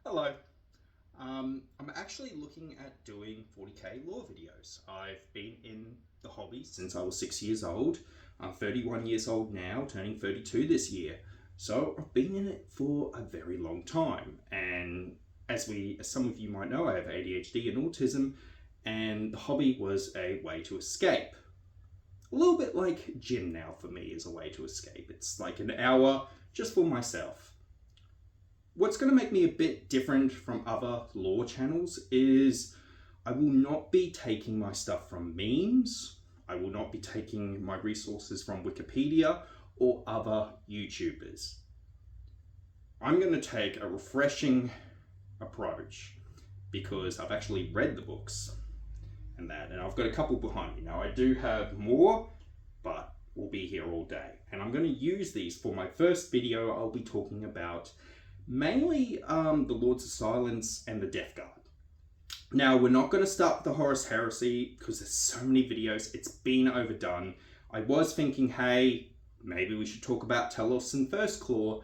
Hello. I'm actually looking at doing 40k lore videos. I've been in the hobby since I was 6 years old. I'm 31 years old now, turning 32 this year. So I've been in it for a very long time. And as some of you might know, I have ADHD and autism, and the hobby was a way to escape. A little bit like gym now for me is a way to escape. It's like an hour just for myself. What's going to make me a bit different from other lore channels is I will not be taking my stuff from memes. I will not be taking my resources from Wikipedia or other YouTubers. I'm going to take a refreshing approach because I've actually read the books and I've got a couple behind me. Now I do have more, but we'll be here all day. And I'm going to use these for my first video. I'll be talking about mainly the Lords of Silence and the Death Guard. Now, we're not going to start with the Horus Heresy because there's so many videos. It's been overdone. I was thinking, hey, maybe we should talk about Telos and First Claw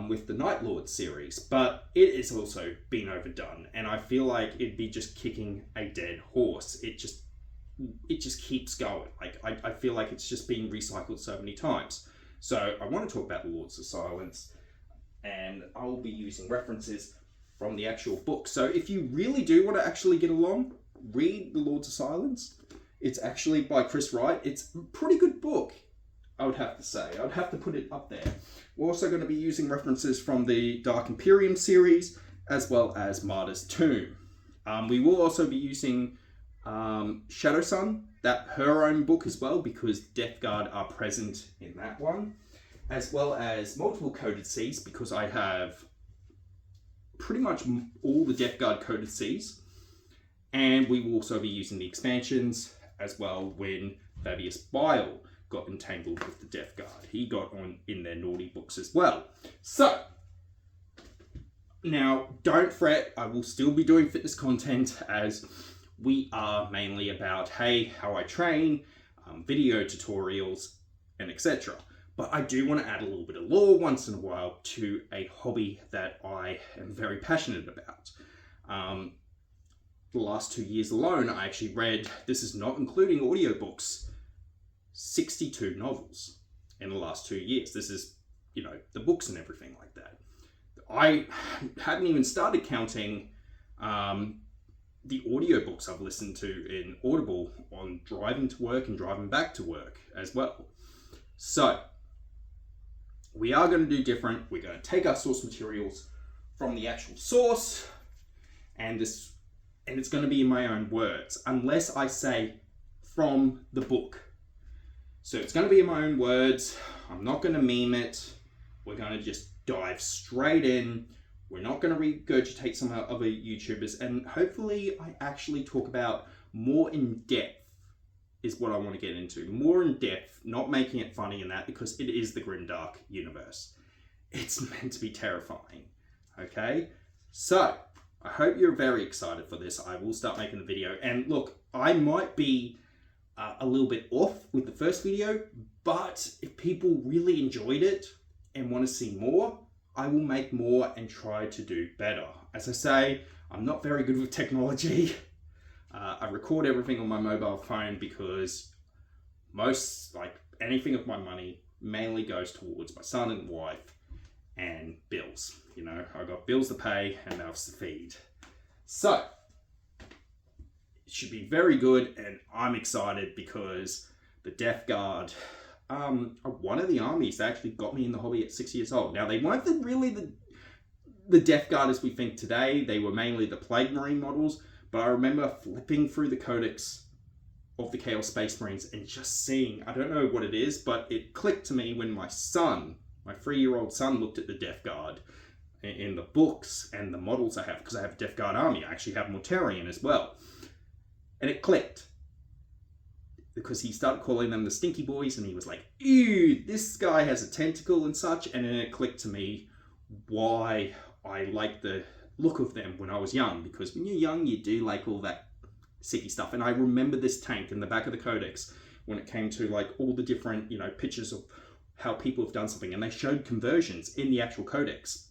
with the Night Lord series, but it has also been overdone, and I feel like it'd be just kicking a dead horse. It just keeps going. I feel like it's just been recycled so many times. So I want to talk about the Lords of Silence, and I'll be using references from the actual book. So if you really do want to actually get along, read The Lords of Silence. It's actually by Chris Wright. It's a pretty good book, I would have to say. I'd have to put it up there. We're also going to be using references from the Dark Imperium series, as well as Martyr's Tomb. We will also be using Shadow Sun, her own book as well, because Death Guard are present in that one, as well as multiple coded Cs, because I have pretty much all the Death Guard coded Cs. And we will also be using the expansions as well when Fabius Bile got entangled with the Death Guard. He got on in their naughty books as well. So, now don't fret, I will still be doing fitness content as we are mainly about, hey, how I train, video tutorials, and etc. But I do want to add a little bit of lore once in a while to a hobby that I am very passionate about. The last 2 years alone, I actually read, this is not including audiobooks, 62 novels in the last 2 years. This is, the books and everything like that. I hadn't even started counting the audiobooks I've listened to in Audible on driving to work and driving back to work as well. So, we are going to do different. We're going to take our source materials from the actual source, and it's going to be in my own words, unless I say from the book. So it's going to be in my own words. I'm not going to meme it. We're going to just dive straight in. We're not going to regurgitate some other YouTubers, and hopefully I actually talk about more in depth is what I want to get into. More in depth, not making it funny in that, because it is the grimdark universe. It's meant to be terrifying, okay? So, I hope you're very excited for this. I will start making the video, and look, I might be a little bit off with the first video, but if people really enjoyed it and want to see more, I will make more and try to do better. As I say, I'm not very good with technology. I record everything on my mobile phone because anything of my money mainly goes towards my son and wife and bills. I've got bills to pay and mouths to feed. So, it should be very good, and I'm excited because the Death Guard are one of the armies that actually got me in the hobby at 6 years old. Now, they weren't really the Death Guard as we think today. They were mainly the Plague Marine models, but I remember flipping through the codex of the Chaos Space Marines and just seeing, I don't know what it is, but it clicked to me when my 3-year-old son, looked at the Death Guard in the books and the models I have, because I have a Death Guard army. I actually have Mortarion as well. And it clicked. Because he started calling them the Stinky Boys, and he was like, ew, this guy has a tentacle and such, and then it clicked to me why I like the look of them when I was young, because when you're young, you do like all that sicky stuff. And I remember this tank in the back of the codex when it came to all the different, pictures of how people have done something, and they showed conversions in the actual codex.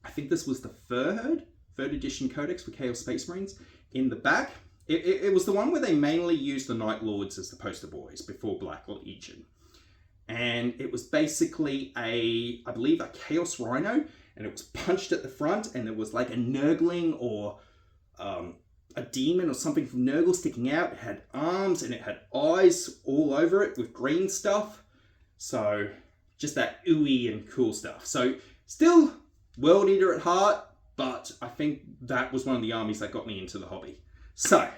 I think this was the third 3rd edition codex for Chaos Space Marines in the back. It was the one where they mainly used the Night Lords as the poster boys before Black Legion. And it was basically I believe a Chaos Rhino, and it was punched at the front, and it was like a Nurgling or a demon or something from Nurgle sticking out. It had arms and it had eyes all over it with green stuff. So just that ooey and cool stuff. So still World Eater at heart, but I think that was one of the armies that got me into the hobby. So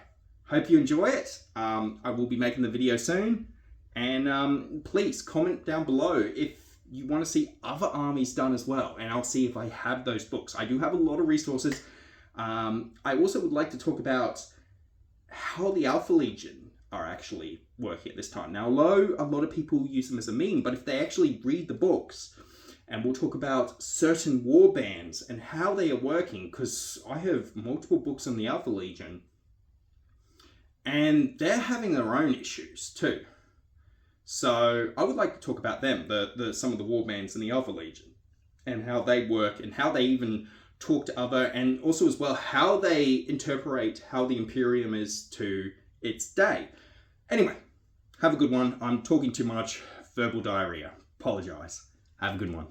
hope you enjoy it. I will be making the video soon. And please comment down below if you want to see other armies done as well. And I'll see if I have those books. I do have a lot of resources. I also would like to talk about how the Alpha Legion are actually working at this time. Now, although a lot of people use them as a meme, but if they actually read the books, and we'll talk about certain war bands and how they are working, because I have multiple books on the Alpha Legion, and they're having their own issues too. So I would like to talk about them, some of the war bands in the Alpha Legion, and how they work, and how they even talk to other, and also as well how they interpret how the Imperium is to its day. Anyway, have a good one. I'm talking too much. Verbal diarrhea. Apologise. Have a good one.